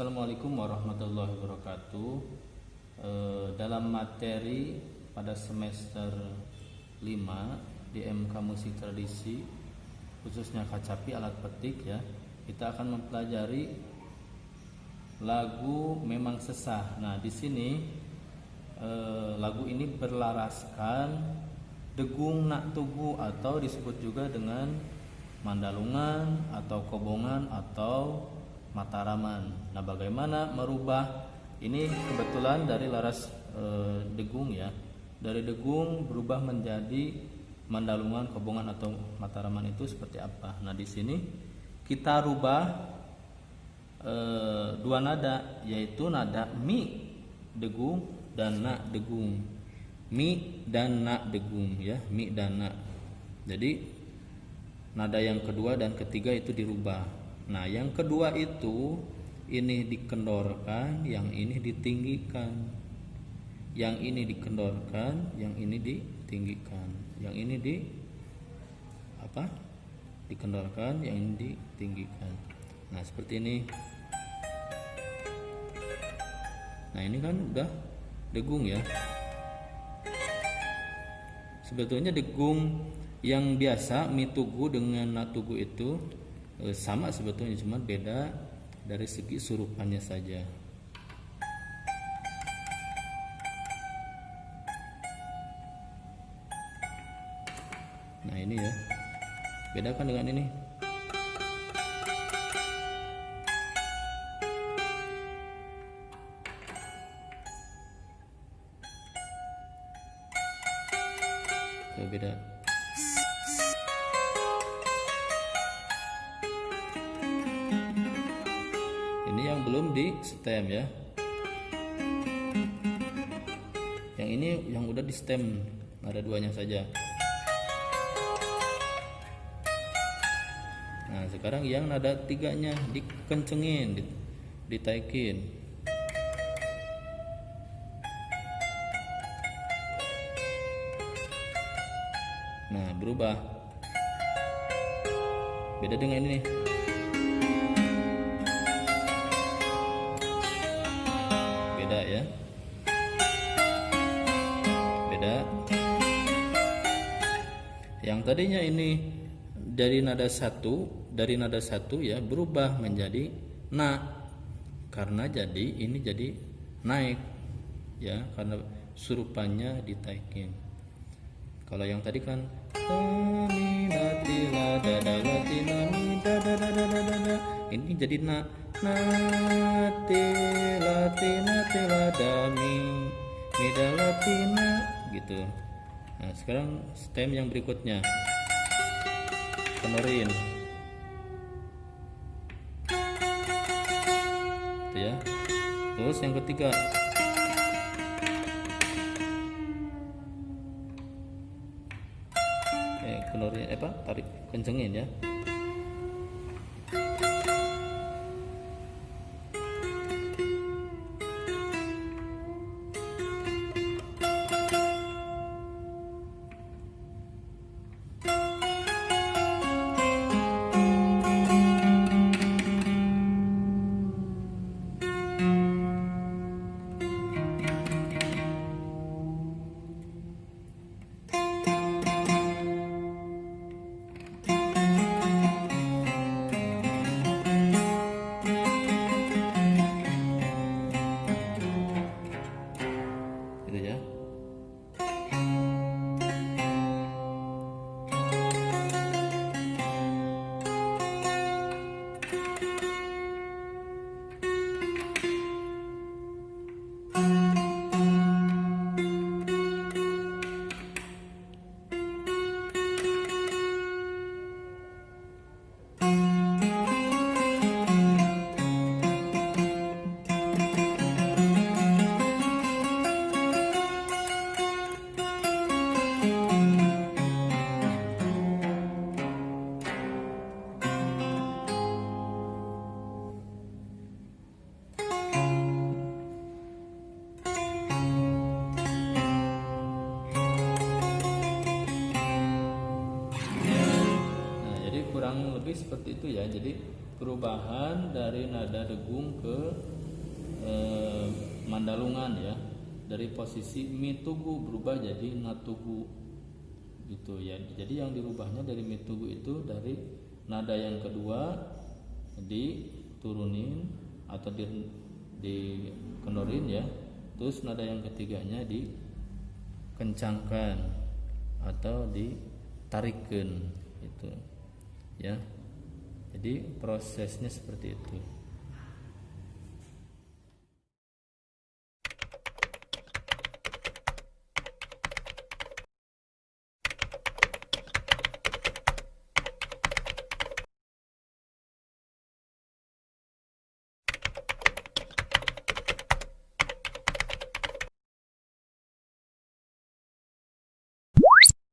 Assalamualaikum warahmatullahi wabarakatuh. Dalam materi pada semester 5 di MK Musik Tradisi, khususnya Kacapi alat petik ya, kita akan mempelajari lagu Memang Sesah. Nah, di sini lagu ini berlaraskan degung nak tugu atau disebut juga dengan Mandalungan atau Kobongan atau Mataraman. Nah, bagaimana merubah ini kebetulan dari laras degung ya. Dari degung berubah menjadi Mandalungan, Kobongan atau Mataraman itu seperti apa? Nah, di sini kita rubah dua nada, yaitu nada mi degung dan na degung. Mi dan na degung ya, mi dan na. Jadi nada yang kedua dan ketiga itu dirubah. Nah, yang kedua itu ini dikendorkan, yang ini ditinggikan. Yang ini dikendorkan, yang ini ditinggikan. Yang ini dikendorkan, yang ini ditinggikan. Nah, seperti ini. Nah, ini kan udah degung ya. Sebetulnya degung yang biasa mi tugu dengan na tugu itu sama sebetulnya, cuma beda dari segi surupannya saja. Nah, ini ya, bedakan dengan ini. Tuh, beda. Ini yang belum di stem ya. Yang ini yang udah di stem, ada duanya saja. Nah, sekarang yang nada tiganya dikencengin, ditaikin. Nah, berubah. Beda dengan ini nih. Ya, beda. Yang tadinya ini dari nada satu ya, berubah menjadi na, karena ini jadi naik ya, karena surupannya ditaikin. Kalau yang tadi kan ini jadi na, mida latina gitu. Nah, sekarang stem yang berikutnya tenorin gitu ya. Terus yang ketiga tenorin tarik kencengin ya. kurang lebih seperti itu ya. Jadi perubahan dari nada degung ke mandalungan ya, dari posisi mi tugu berubah jadi natugu gitu ya. Jadi yang dirubahnya dari mi tugu itu dari nada yang kedua diturunin atau dikendorin ya, terus nada yang ketiganya dikencangkan atau ditarikkan gitu ya. Jadi prosesnya seperti itu.